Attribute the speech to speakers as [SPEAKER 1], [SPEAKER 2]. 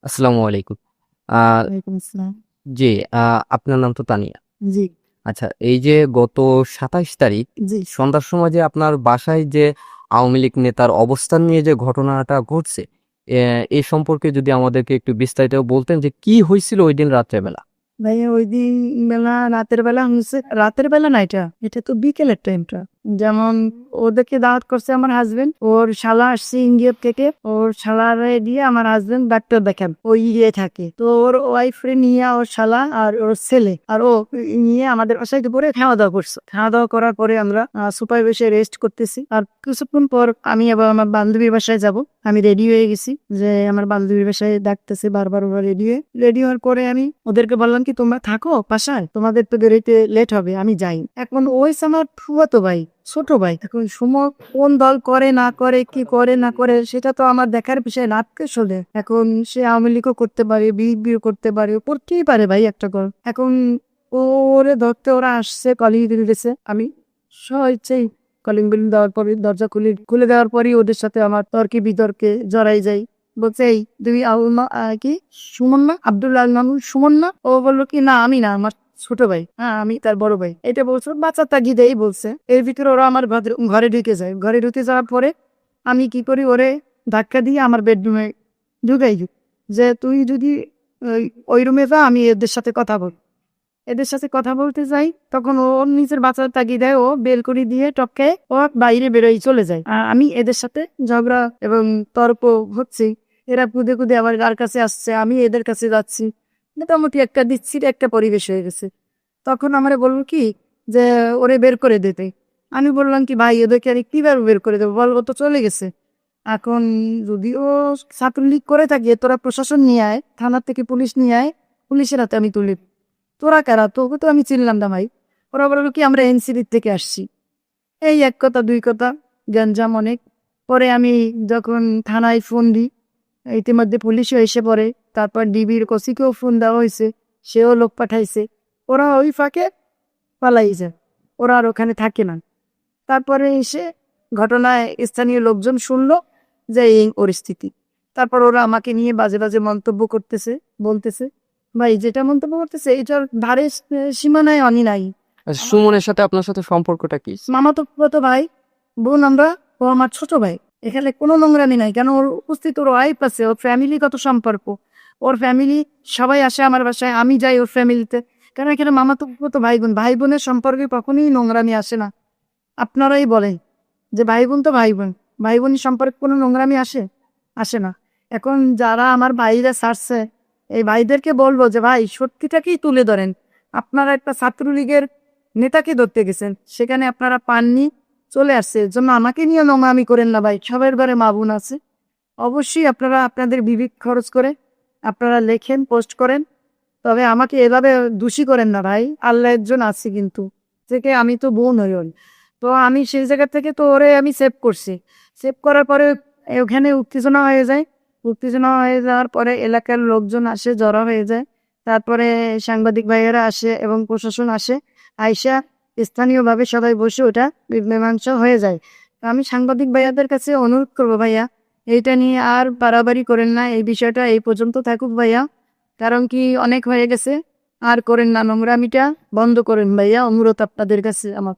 [SPEAKER 1] আসসালামু আলাইকুম। আ
[SPEAKER 2] ওয়ালাইকুম আসসালাম।
[SPEAKER 1] জি, আপনার নাম তো তানিয়া।
[SPEAKER 2] জি,
[SPEAKER 1] আচ্ছা, এই যে গত ২৭ তারিখ
[SPEAKER 2] জি।
[SPEAKER 1] সন্ধ্যার সময় যে আপনার বাসায় যে আওয়ামী লীগ নেতার অবস্থান নিয়ে যে ঘটনাটা ঘটছে, এ এ সম্পর্কে যদি আমাদেরকে একটু বিস্তারিত বলতেন যে কি হইছিল ঐদিন রাত্রে বেলা?
[SPEAKER 2] ভাইয়া ওইদিন বেলা রাতের বেলা হচ্ছে রাতের বেলা না এটা তো বিকেলের টাইমটা। যেমন ওদেরকে দাওয়াত করছে আমার হাজবেন্ড, ওর শালা আসছে ইন্ডিয়া থেকে, ওর শালারে দিয়ে আমার হাজবেন্ড ডাক্তার দেখান, ওই ইয়ে থাকে। তো ওর ওয়াইফ রে নিয়ে ওর শালা আর ওর ছেলে আর ও নিয়ে আমাদের বাসায় দুপুরে খাওয়া দাওয়া করছে। খাওয়া দাওয়া করার পরে আমরা সোফায় বসে রেস্ট করতেছি। আর কিছুক্ষণ পর আমি আবার আমার বান্ধবীর বাসায় যাব। আমি রেডি হয়ে গেছি যে আমার বান্ধবীর বাসায় ডাকতেছে বারবার, ওরা রেডি হওয়ার পরে আমি ওদেরকে বললাম কি তোমরা থাকো বাসায়, তোমাদের তো বেরোইতে লেট হবে, আমি যাই। এখন ওই আমার ফুফাতো ভাই, ছোট ভাই। এখন সুমো কোন দল করে না করে, কি করে না করে, সেটা তো আমার দেখার বিষয় না। আজকে শোনে এখন সে আওয়ামী লীগও করতে পারে, বিএনপিও করতে পারে, করতেই পারে ভাই একটা গল। এখন ওরে ধরতে ওরা আসছে, কলিং বেল দিয়েছে। আমি স্বেচ্ছাই কলিং বেল দেওয়ার পরে দরজা খুলে দেওয়ার পরই ওদের সাথে আমার তর্কে বিতর্কে জড়াই যাই। বলছে এই তুমি কি সুমন না, আব্দুল্লাহ নাম সুমন না? ও বললো কি না আমি না, আমার ছোট ভাই, হ্যাঁ আমি তার বড় ভাই। এটা বলছো বাচ্চা তাগিদেই বলছে। এর ভিতরে ওরা আমার ঘরে ঢুকে যায়। ঘরে ঢুকে যাওয়ার পরে আমি কি করি, ওরে ধাক্কা দিয়ে আমার বেডরুমে ঢুকাই দিই যে তুই যদি ওই রুমে যা, আমি এদের সাথে কথা বল। এদের সাথে কথা বলতে যাই, তখন ওর নিজের বাচ্চার তাগিদায় ও বেল করে দিয়ে টপকে ও বাইরে বেরোই চলে যায়। আমি এদের সাথে ঝগড়া এবং তর্ক হচ্ছে। এরা কুদে কুদে আমার কার কাছে আসছে, আমি এদের কাছে যাচ্ছি। মোটামুটি একটা দিচ্ছির একটা পরিবেশ হয়ে গেছে। তখন আমার বললো কি যে ওরে বের করে দিতে। আমি বললাম কি ভাই ওদেরকে আমি কিভাবে বের করে দেবো বল, ও তো চলে গেছে। এখন যদিও ছাত্রলীগ করে থাকে, তোরা প্রশাসন নিয়ে আয়, থানার থেকে পুলিশ নিয়ে আয়, পুলিশের হাতে আমি তুলি। তোরা কারা, তোকে তো আমি চিনলাম না ভাই। ওরা বললো কি আমরা এনসিডি থেকে আসছি। এই এক কথা দুই কথা, গ্যাঞ্জাম অনেক। পরে আমি যখন থানায় ফোন দিই, ইতিমধ্যে পুলিশও এসে পড়ে। তারপর ডিবির কসিকেও ফোন দেওয়া হয়েছে, সেও লোক পাঠাইছে। ওরা ওই ফাঁকে পালাই যায়, ওরা আর ওখানে থাকে না। তারপরে এসে ঘটনায় স্থানীয় লোকজন শুনলো যে এই পরিস্থিতি। তারপর ওরা আমাকে নিয়ে বাজে বাজে মন্তব্য করতেছে, বলতেছে ভাই যেটা মন্তব্য করতেছে এটার ধারে সীমানায় আনি নাই। আমার
[SPEAKER 1] সুমনের সাথে আপনার সাথে সম্পর্কটা কি?
[SPEAKER 2] মামাতো ফুফাতো ভাই, বোন আমরা, ও আমার ছোট ভাই। এখানে কোনো নোংরামি নাই, কেন ওর উপস্থিত, ওর ওয়াইফ আছে, ওর ফ্যামিলিগত সম্পর্ক। ওর ফ্যামিলি সবাই আসে আমার বাসায়, আমি যাই ওর ফ্যামিলিতে। কারণ এখানে মামাতো ফুফাতো ভাই বোনের সম্পর্কে কখনোই নোংরামি আসে না। আপনারাই বলেন যে ভাই বোন তো ভাই বোন, ভাই বোনের সম্পর্কে কোনো নোংরামি আসে? আসে না। এখন যারা আমার ভাইরা ছাড়ছে, এই ভাইদেরকে বলবো যে ভাই সত্যিটাকেই তুলে ধরেন। আপনারা একটা ছাত্রলীগের নেতাকে ধরতে গেছেন, সেখানে আপনারা পাননি, চলে আসছে। এর জন্য আমাকে নিয়ে নোংরামি করেন না ভাই, সবার ঘরে মা বোন আছে। অবশ্যই আপনারা আপনাদের বিবেক খরচ করে আপনারা লেখেন, পোস্ট করেন। তবে আমাকে এভাবে দোষী করেন না ভাই, আল্লাহ একজন আছে কিন্তু, থেকে আমি তো বোন হই ওর। তো আমি সেই জায়গা থেকে তো ওরে আমি সেভ করছি। সেভ করার পরে ওখানে উত্তেজনা হয়ে যায়। উত্তেজনা হয়ে যাওয়ার পরে এলাকার লোকজন আসে, জড়ো হয়ে যায়। তারপরে সাংবাদিক ভাইয়েরা আসে এবং প্রশাসন আসে। আইসা স্থানীয়ভাবে সবাই বসে ওটা মীমাংসা হয়ে যায়। তো আমি সাংবাদিক ভাইয়াদের কাছে অনুরোধ করবো ভাইয়া, এইটা নিয়ে আর বাড়াবাড়ি করেন না, এই বিষয়টা এই পর্যন্ত থাকুক ভাইয়া। কারণ কি অনেক হয়ে গেছে, আর করেন না, নোংরামিটা বন্ধ করেন ভাইয়া, অনুরোধ আপনাদের কাছে আমার।